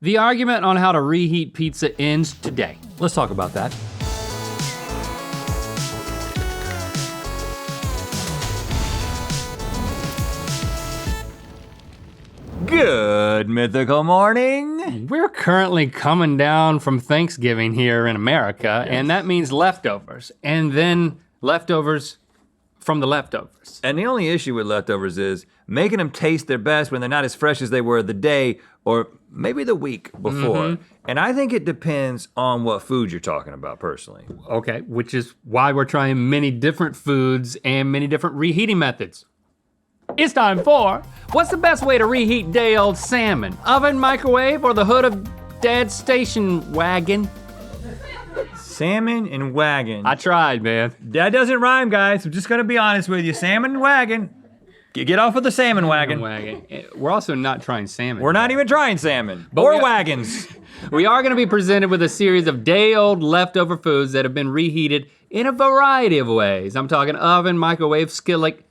The argument on how to reheat pizza ends today. Let's talk about that. Good Mythical morning. We're currently coming down from Thanksgiving here in America, yes. And that means leftovers, and then leftovers from the leftovers. And the only issue with leftovers is making them taste their best when they're not as fresh as they were the day or maybe the week before. Mm-hmm. And I think it depends on what food you're talking about personally. Okay, which is why we're trying many different foods and many different reheating methods. It's time for, what's the best way to reheat day-old salmon? Oven, microwave, or the hood of Dad's station wagon? Salmon and wagon. I tried, man. That doesn't rhyme, guys. I'm just gonna be honest with you. Salmon and wagon. Get off of the salmon wagon. We're also not trying salmon. We're not even trying salmon or wagons. We are gonna be presented with a series of day-old leftover foods that have been reheated in a variety of ways. I'm talking oven, microwave, skillet,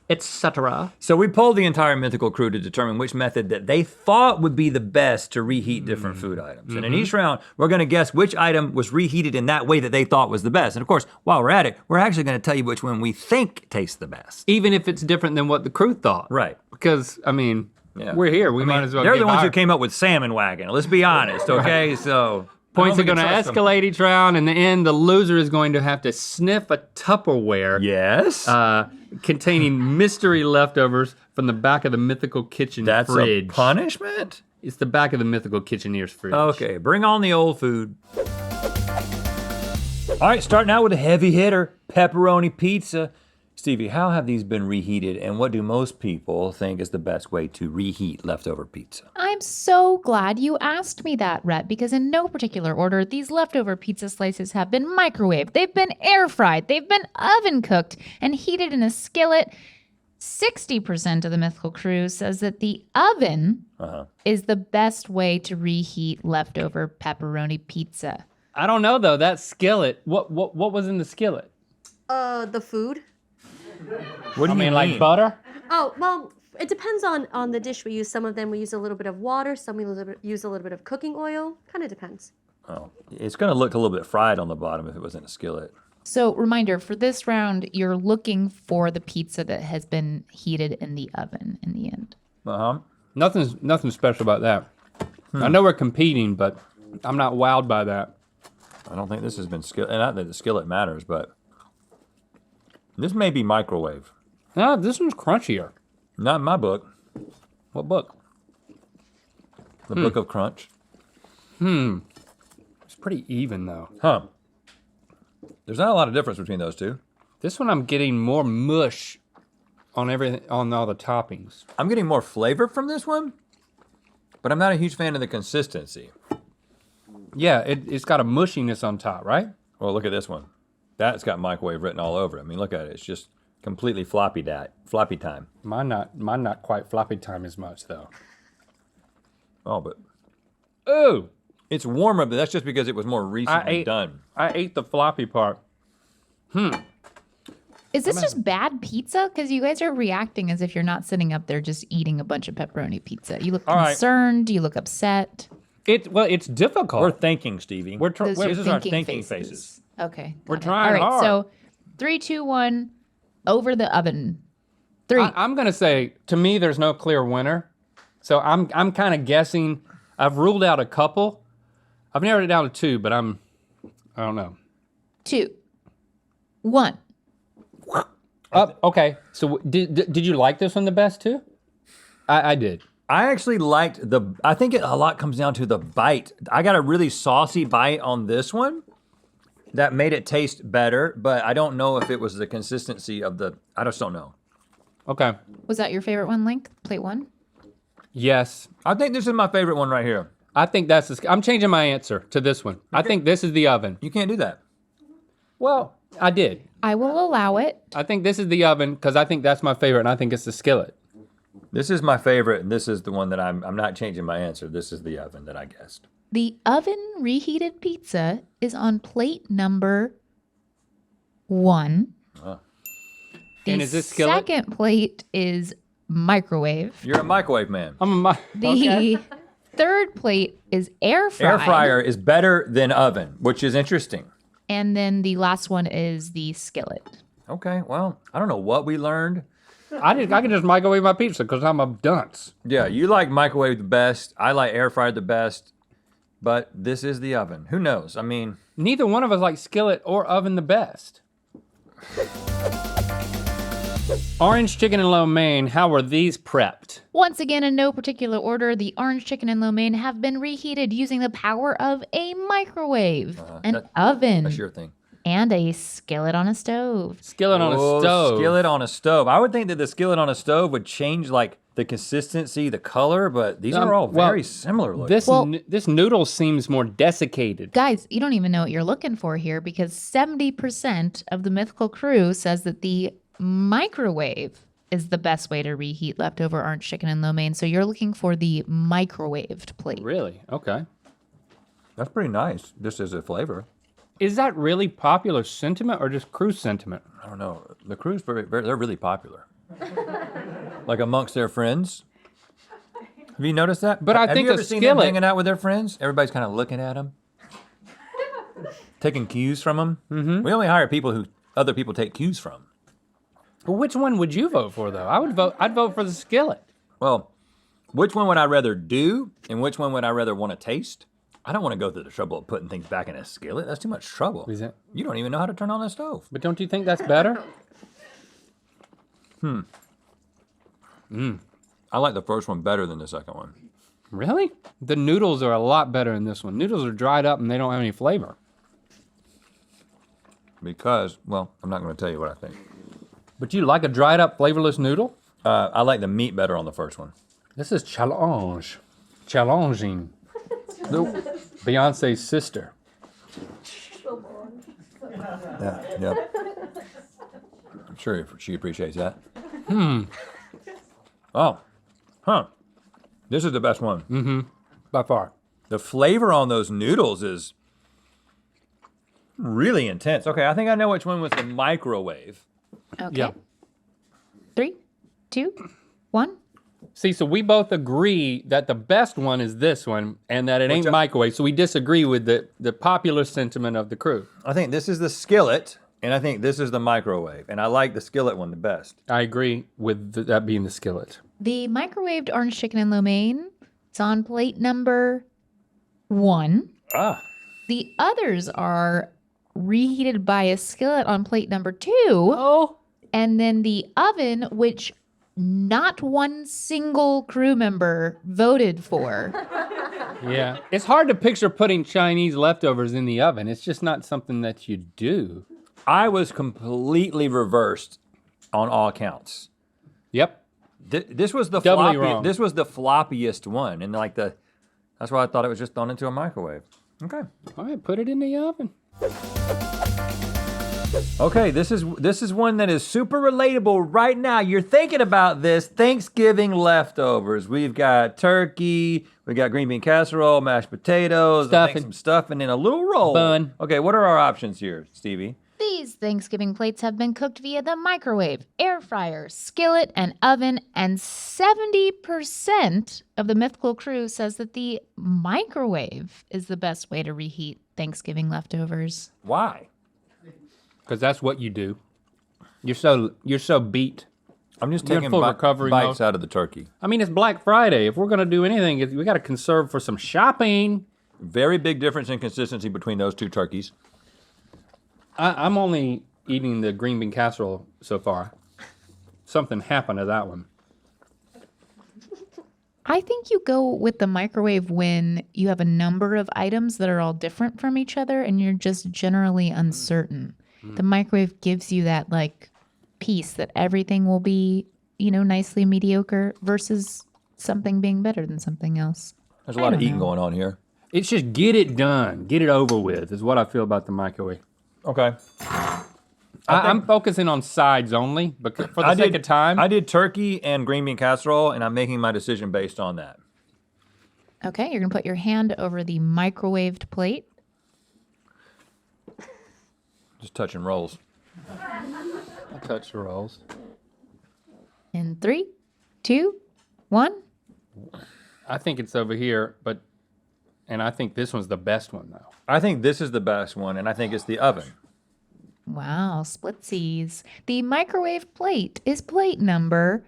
etc. So we polled the entire Mythical crew to determine which method that they thought would be the best to reheat different food items. Mm-hmm. And in each round, we're gonna guess which item was reheated in that way that they thought was the best. And of course, while we're at it, we're actually gonna tell you which one we think tastes the best. Even if it's different than what the crew thought. Right. Because, I mean, we're here, we might as well They're the ones who came up with salmon wagon, let's be honest, okay? Right. So. Points are gonna escalate each round. In the end, the loser is going to have to sniff a Tupperware. Yes. Containing mystery leftovers from the back of the Mythical kitchen fridge. That's a punishment? It's the back of the Mythical Kitcheneer's fridge. Okay, bring on the old food. All right, starting out with a heavy hitter, pepperoni pizza. Stevie, how have these been reheated and what do most people think is the best way to reheat leftover pizza? I'm so glad you asked me that, Rhett, because in no particular order, these leftover pizza slices have been microwaved, they've been air fried, they've been oven cooked and heated in a skillet. 60% of the Mythical crew says that the oven is the best way to reheat leftover pepperoni pizza. I don't know though, that skillet, what was in the skillet? The food. What do you mean? Like butter? Oh, well, it depends on the dish we use. Some of them we use a little bit of water, some we use a little bit of cooking oil. Kind of depends. Oh, it's gonna look a little bit fried on the bottom if it was in a skillet. So reminder, for this round, you're looking for the pizza that has been heated in the oven in the end. Nothing special about that. I know we're competing, but I'm not wowed by that. I don't think this has been skillet, and not that the skillet matters, but this may be microwave. No, this one's crunchier. Not in my book. What book? The Book of Crunch. It's pretty even though. Huh. There's not a lot of difference between those two. This one I'm getting more mush on everything, on all the toppings. I'm getting more flavor from this one, but I'm not a huge fan of the consistency. Yeah, it's got a mushiness on top, right? Well, look at this one. That's got microwave written all over it. I mean, look at it. It's just completely floppy time. Mine not quite floppy time as much though. Oh, but ooh, it's warmer, but that's just because it was more recently done. I ate the floppy part. Is this just bad pizza? Because you guys are reacting as if you're not sitting up there just eating a bunch of pepperoni pizza. You look concerned. You look upset. It's difficult. We're thinking, Stevie. Those are this is our thinking faces. Okay. We're trying hard. All right, so 3, 2, 1, over the oven. 3. I'm gonna say, to me, there's no clear winner. So I'm kind of guessing. I've ruled out a couple. I've narrowed it down to 2, but I don't know. 2, 1. Okay, so did you like this one the best too? I did. I actually liked I think a lot comes down to the bite. I got a really saucy bite on this one that made it taste better, but I don't know if it was the consistency of I just don't know. Okay. Was that your favorite one, Link? Plate 1? Yes. I think this is my favorite one right here. I think I'm changing my answer to this one. I think this is the oven. You can't do that. Well, I did. I will allow it. I think this is the oven because I think that's my favorite and I think it's the skillet. This is my favorite and this is the one that I'm not changing my answer. This is the oven that I guessed. The oven reheated pizza is on plate number 1. And is this skillet? Second plate is microwave. You're a microwave man. The third plate is air fried. Air fryer is better than oven, which is interesting. And then the last one is the skillet. Okay, well, I don't know what we learned. I can just microwave my pizza because I'm a dunce. Yeah, you like microwave the best. I like air fryer the best. But this is the oven. Who knows? I mean, Neither one of us like skillet or oven the best. Orange chicken and lo mein, how were these prepped? Once again, in no particular order, the orange chicken and lo mein have been reheated using the power of a microwave, an oven, that's your thing. and a skillet on a stove. Skillet on a stove. Skillet on a stove. I would think that the skillet on a stove would change like the consistency, the color, but these are all very similar looking. This noodle seems more desiccated. Guys, you don't even know what you're looking for here because 70% of the Mythical crew says that the microwave is the best way to reheat leftover orange chicken and lo mein. So you're looking for the microwaved plate. Really? Okay. That's pretty nice, just as a flavor. Is that really popular sentiment or just crew sentiment? I don't know. The crew's they're really popular. Like amongst their friends. Have you noticed that? But I Have think you a ever seen them skillet- hanging out with their friends? Everybody's kind of looking at them, taking cues from them. Mm-hmm. We only hire people who other people take cues from. Well, which one would you vote for, though? I'd vote for the skillet. Well, which one would I rather do, and which one would I rather want to taste? I don't want to go through the trouble of putting things back in a skillet. That's too much trouble. Is it? You don't even know how to turn on a stove. But don't you think that's better? I like the first one better than the second one. Really? The noodles are a lot better in this one. Noodles are dried up and they don't have any flavor. Because, well, I'm not going to tell you what I think. But you like a dried up, flavorless noodle? I like the meat better on the first one. This is challenge. Challenging. Beyonce's sister. Yeah, yep. I'm sure she appreciates that. Oh, huh. This is the best one. By far. The flavor on those noodles is really intense. Okay, I think I know which one was the microwave. Okay. Yeah. 3, 2, 1. See, so we both agree that the best one is this one and that it ain't I- microwave. So we disagree with the popular sentiment of the crew. I think this is the skillet, and I think this is the microwave. And I like the skillet one the best. I agree with that being the skillet. The microwaved orange chicken and lo mein, it's on plate number 1. Ah, The others are reheated by a skillet on plate number 2. Oh. And then the oven, which not one single crew member voted for. Yeah. It's hard to picture putting Chinese leftovers in the oven. It's just not something that you do. I was completely reversed on all counts. Yep. This was the Doubly wrong. This was the floppiest one, and that's why I thought it was just thrown into a microwave. Okay. All right, put it in the oven. Okay, this is one that is super relatable right now. You're thinking about this Thanksgiving leftovers. We've got turkey, we got green bean casserole, mashed potatoes, I think Stuffing. some stuffing, and a little roll. Bun. Okay, what are our options here, Stevie? These Thanksgiving plates have been cooked via the microwave, air fryer, skillet, and oven, and 70% of the Mythical crew says that the microwave is the best way to reheat Thanksgiving leftovers. Why? Because that's what you do. You're so beat. I'm just You're in taking full recovery bites mode. out of the turkey. I mean, it's Black Friday. If we're gonna do anything, we gotta conserve for some shopping. Very big difference in consistency between those two turkeys. I'm only eating the green bean casserole so far. Something happened to that one. I think you go with the microwave when you have a number of items that are all different from each other and you're just generally uncertain. The microwave gives you that like piece that everything will be, nicely mediocre versus something being better than something else. There's a lot of eating going on here. It's just get it done, get it over with, is what I feel about the microwave. Okay. I'm focusing on sides only, but for the sake of time. I did turkey and green bean casserole, and I'm making my decision based on that. Okay, you're going to put your hand over the microwaved plate. Just touching rolls. I touch the rolls. In 3, 2, 1. I think it's over here, and I think this one's the best one though. I think this is the best one, and I think it's the oven. Wow, splitsies. The microwave plate is plate number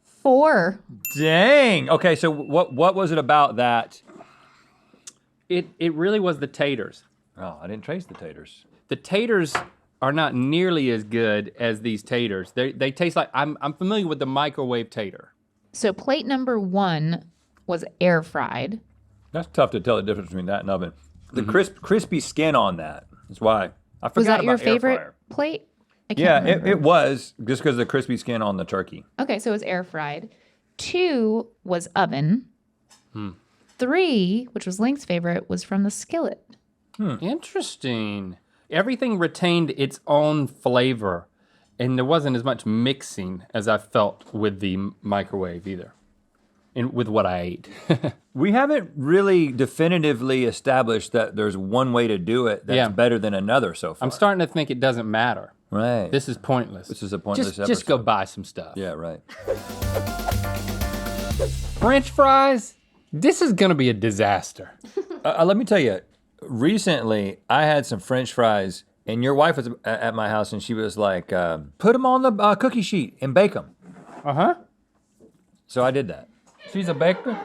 4. Dang. Okay, so what was it about that? It really was the taters. Oh, I didn't taste the taters. The taters are not nearly as good as these taters. They taste like, I'm familiar with the microwave tater. So plate number 1 was air fried. That's tough to tell the difference between that and oven. The crispy skin on that is why. I forgot Was that about your air favorite fryer. plate? I can't Yeah, remember. it was, just because of the crispy skin on the turkey. Okay, so it was air fried. 2 was oven. 3, which was Link's favorite, was from the skillet. Interesting. Everything retained its own flavor, and there wasn't as much mixing as I felt with the microwave either, and with what I ate. We haven't really definitively established that there's one way to do it that's Yeah. better than another so far. I'm starting to think it doesn't matter. Right. This is pointless. This is a pointless Just go episode. buy some stuff. Yeah, right. French fries? This is gonna be a disaster. Let me tell you, recently I had some French fries, and your wife was at my house, and she was like, put them on the cookie sheet and bake them. Uh-huh. So I did that. She's a baker.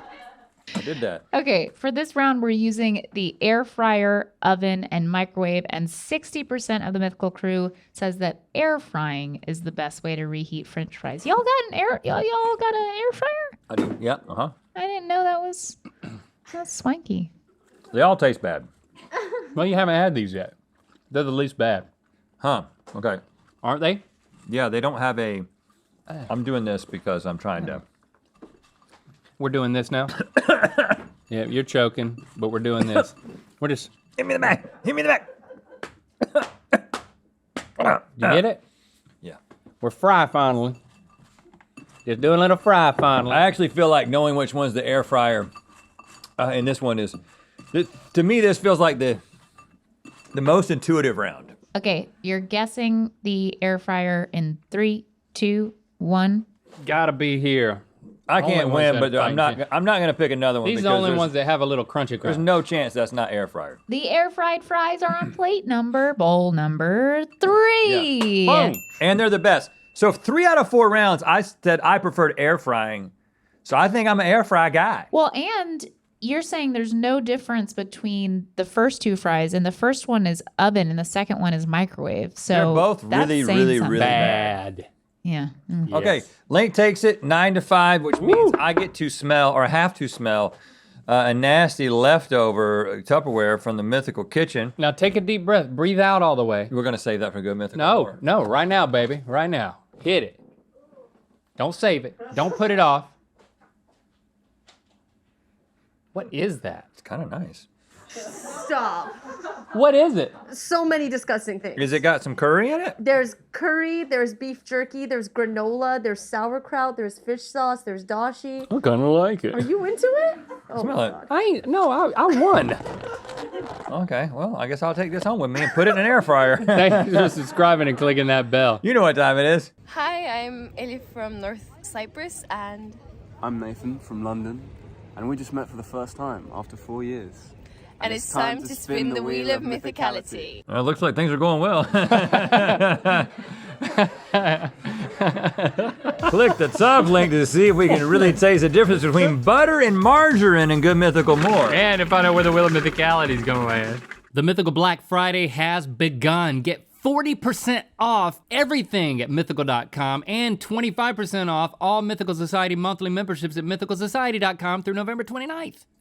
I did that. Okay, for this round, we're using the air fryer, oven, and microwave, and 60% of the Mythical crew says that air frying is the best way to reheat French fries. Y'all got an air fryer? I do. Yeah. I didn't know that's swanky. They all taste bad. Well, you haven't had these yet. They're the least bad, Huh. Okay. aren't they? Yeah, they don't have a. I'm doing this because I'm trying to. We're doing this now. Yeah, you're choking, but we're doing this. We're just. Hit me in the back. Hit me in the back. You get it? Yeah. We're fry finally. Just doing a little fry finally. I actually feel like knowing which one's the air fryer, and this one is. To me, this feels like the most intuitive round. Okay, you're guessing the air fryer in 3, 2, 1. Gotta be here. I Only can't ones win, that but are I'm not. fighting. I'm not gonna pick another one. These are the because only there's- ones that have a little crunchy There's crunch. no chance that's not air fryer. The air fried fries are on bowl number 3. Boom. And they're the best. So 3 out of 4 rounds, I said I preferred air frying. So I think I'm an air fry guy. Well, and you're saying there's no difference between the first 2 fries, and the first one is oven and the second one is microwave. So They're both that's really, saying really, something. really Bad. Yeah. Mm. Okay, Yes. Link takes it 9-5, which means I get to smell or have to smell a nasty leftover Tupperware from the Mythical kitchen. Now take a deep breath. Breathe out all the way. We're gonna save that for good Mythical. No, More. no, right now, baby. Right now. Hit it. Don't save it. Don't put it off. What is that? It's kind of nice. Stop. What is it? So many disgusting things. Is it got some curry in it? There's curry, there's beef jerky, there's granola, there's sauerkraut, there's fish sauce, there's dashi. I kind of like it. Are you into it? Oh Smell my it. God. I ain't, no, I won. Okay, well, I guess I'll take this home with me and put it in an air fryer. Thanks for subscribing and clicking that bell. You know what time it is. Hi, I'm Elif from North Cyprus, and I'm Nathan from London, and we just met for the first time after 4 years. it's time to spin the wheel of mythicality. It looks like things are going well. Click the top link to see if we can really taste the difference between butter and margarine and Good Mythical More. And to find out where the wheel of mythicality is going to land. The Mythical Black Friday has begun. Get 40% off everything at mythical.com and 25% off all Mythical Society monthly memberships at mythicalsociety.com through November 29th.